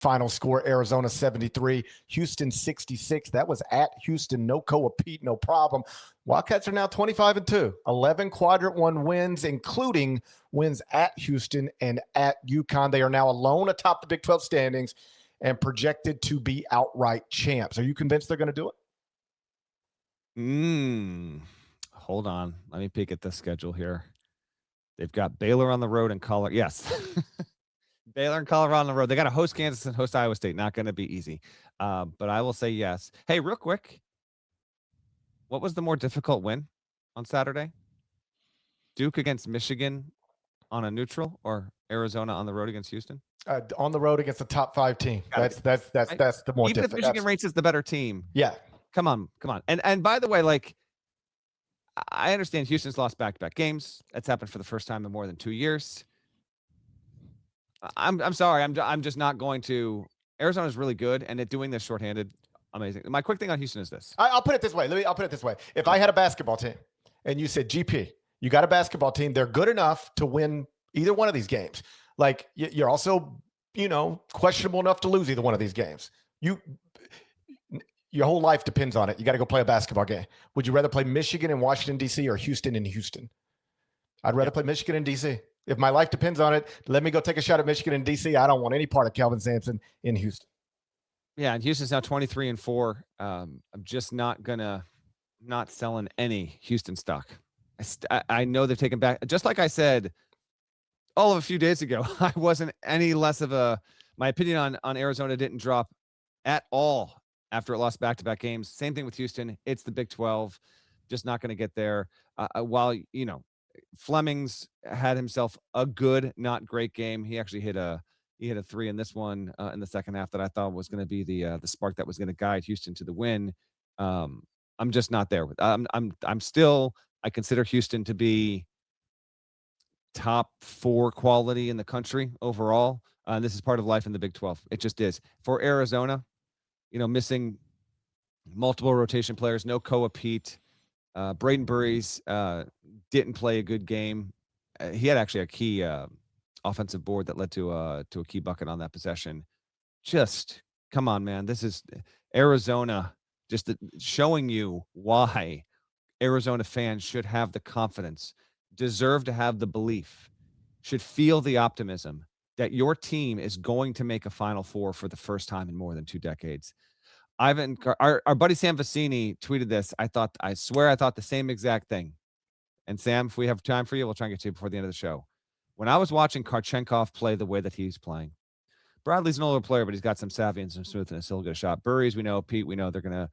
Final score, Arizona 73, Houston 66. That was at Houston. No co-repeat, no problem. Wildcats are now 25-2, 11 quadrant one wins, including wins at Houston and at UConn. They are now alone atop the Big 12 standings and projected to be outright champs. Are you convinced they're going to do it? Hold on. Let me peek at the schedule here. They've got Baylor on the road and Colorado. Yes. Baylor and Colorado on the road. They got to host Kansas and host Iowa State. Not going to be easy. But I will say yes. Hey, real quick. What was the more difficult win on Saturday? Duke against Michigan on a neutral, or Arizona on the road against Houston? On the road against a top 5 team. That's the more difficult. Even if Michigan rates as the better team. Yeah. Come on. And by the way, like, I understand Houston's lost back-to-back games. That's happened for the first time in more than 2 years. I'm sorry. I'm just not going to. Arizona's really good, and at doing this shorthanded, amazing. My quick thing on Houston is this. I'll put it this way. I'll put it this way. If I had a basketball team and you said, GP, you got a basketball team, they're good enough to win either one of these games. Like, you're also, questionable enough to lose either one of these games. Your whole life depends on it. You got to go play a basketball game. Would you rather play Michigan and Washington, D.C. or Houston and Houston? I'd rather play Michigan and D.C. If my life depends on it, let me go take a shot at Michigan and D.C. I don't want any part of Kelvin Sampson in Houston. Yeah, and Houston's now 23-4. I'm just not selling any Houston stock. I know they've taken back, just like I said all of a few days ago. I wasn't any less of my opinion on Arizona didn't drop at all after it lost back-to-back games. Same thing with Houston. It's the Big 12. Just not going to get there. While, Fleming's had himself a good, not great game. He actually hit a 3 in this one in the second half that I thought was going to be the spark that was going to guide Houston to the win. I'm just not there. I'm still, I consider Houston to be top 4 quality in the country overall. This is part of life in the Big 12. It just is. For Arizona, missing multiple rotation players, no Koa Pete. Braden Burries didn't play a good game. He had actually a key offensive board that led to a key bucket on that possession. Just come on, man. This is Arizona just showing you why Arizona fans should have the confidence, deserve to have the belief, should feel the optimism that your team is going to make a Final Four for the first time in more than 2 decades. Our buddy Sam Vecini tweeted this. I swear I thought the same exact thing. And Sam, if we have time for you, we'll try and get to you before the end of the show. When I was watching Karchenkov play the way that he's playing, Bradley's an older player, but he's got some savvy and some smoothness. He'll get a shot. Burries, we know. Pete, we know they're gonna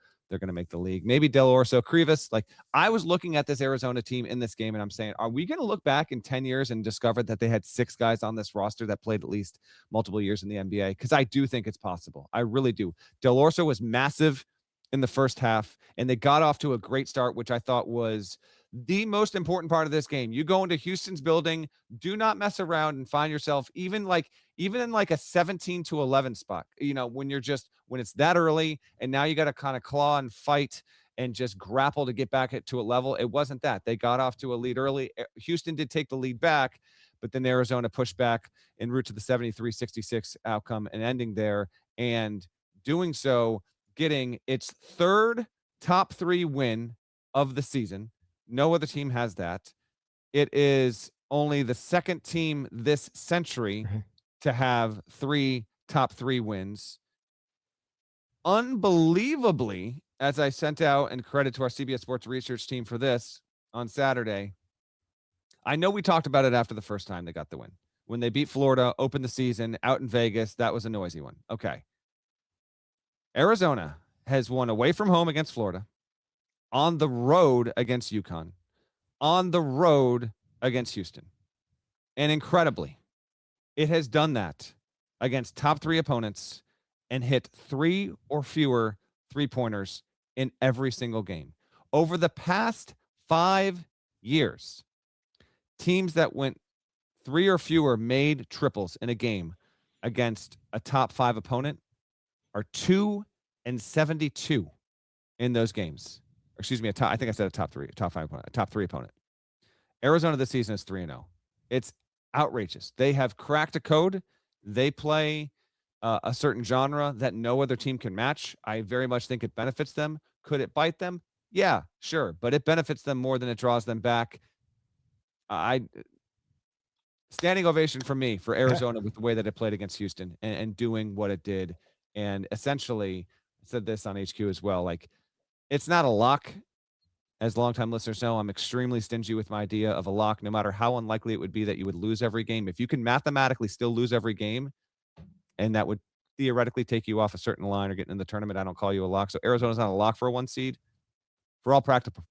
make the league. Maybe Del Orso, Krivas. Like, I was looking at this Arizona team in this game, and I'm saying, are we going to look back in 10 years and discover that they had 6 guys on this roster that played at least multiple years in the NBA? Because I do think it's possible. I really do. Del Orso was massive in the first half, and they got off to a great start, which I thought was the most important part of this game. You go into Houston's building, do not mess around and find yourself even in like a 17-11 spot, when it's that early and now you got to kind of claw and fight and just grapple to get back to a level. It wasn't that. They got off to a lead early. Houston did take the lead back, but then Arizona pushed back en route to the 73-66 outcome and ending there, and doing so, getting its 3rd top 3 win of the season. No other team has that. It is only the 2nd team this century to have 3 top 3 wins. Unbelievably, as I sent out, and credit to our CBS Sports research team for this on Saturday, I know we talked about it after the first time they got the win. When they beat Florida, opened the season out in Vegas, that was a noisy one. Okay. Arizona has won away from home against Florida, on the road against UConn, on the road against Houston. And incredibly, it has done that against top 3 opponents and hit 3 or fewer 3-pointers in every single game. Over the past 5 years, teams that went 3 or fewer made triples in a game against a top 5 opponent are 2-72 in those games. Excuse me, I think I said a top 5 opponent, a top 3 opponent. Arizona this season is 3-0. It's outrageous. They have cracked a code. They play a certain genre that no other team can match. I very much think it benefits them. Could it bite them? Yeah, sure, but it benefits them more than it draws them back. I Standing ovation for me for Yeah. Arizona with the way that it played against Houston and doing what it did. And essentially, I said this on HQ as well. Like, it's not a lock. As longtime listeners know, I'm extremely stingy with my idea of a lock, no matter how unlikely it would be that you would lose every game. If you can mathematically still lose every game, and that would theoretically take you off a certain line or getting in the tournament, I don't call you a lock. So Arizona's not a lock for a 1 seed. For all practical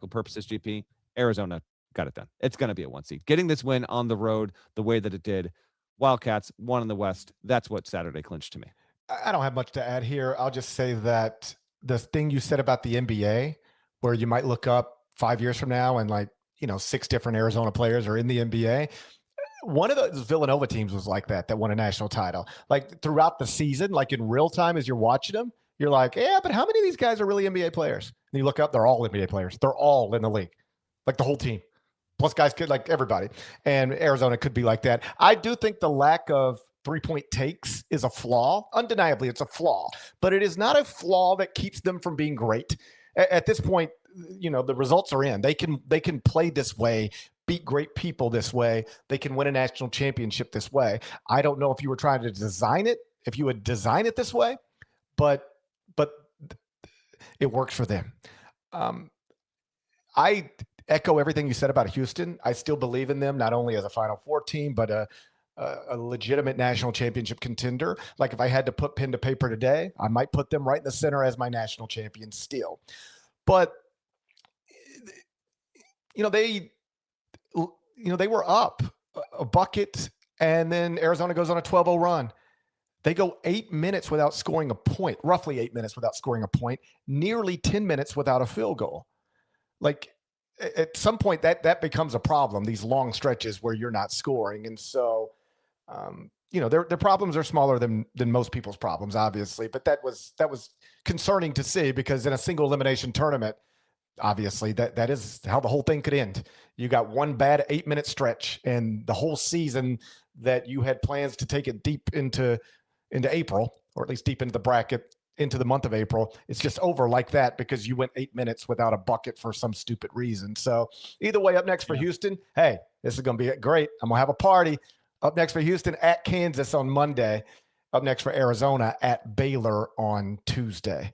purposes, GP, Arizona got it done. It's going to be a 1 seed. Getting this win on the road the way that it did, Wildcats won in the West. That's what Saturday clinched to me. I don't have much to add here. I'll just say that the thing you said about the NBA, where you might look up 5 years from now and like, 6 different Arizona players are in the NBA. One of those Villanova teams was like that won a national title. Like throughout the season, like in real time as you're watching them, you're like, yeah, but how many of these guys are really NBA players? And you look up, they're all NBA players. They're all in the league, like the whole team. Plus guys could like everybody. And Arizona could be like that. I do think the lack of 3-point takes is a flaw. Undeniably, it's a flaw, but it is not a flaw that keeps them from being great. At this point, the results are in. They can play this way, beat great people this way. They can win a national championship this way. I don't know if you were trying to design it, if you would design it this way, but it works for them. I echo everything you said about Houston. I still believe in them, not only as a Final Four team, but a legitimate national championship contender. Like if I had to put pen to paper today, I might put them right in the center as my national champion still. But they were up a bucket, and then Arizona goes on a 12-0 run. They go 8 minutes without scoring a point, roughly 8 minutes without scoring a point, nearly 10 minutes without a field goal. Like at some point that becomes a problem, these long stretches where you're not scoring. And so, their problems are smaller than most people's problems, obviously, but that was concerning to see, because in a single elimination tournament, obviously that is how the whole thing could end. You got one bad 8-minute stretch, and the whole season that you had plans to take it deep into April, or at least deep into the bracket, into the month of April, it's just over like that because you went 8 minutes without a bucket for some stupid reason. So either way, up next for Houston, hey, this is going to be great. I'm going to have a party. Up next for Houston at Kansas on Monday. Up next for Arizona at Baylor on Tuesday.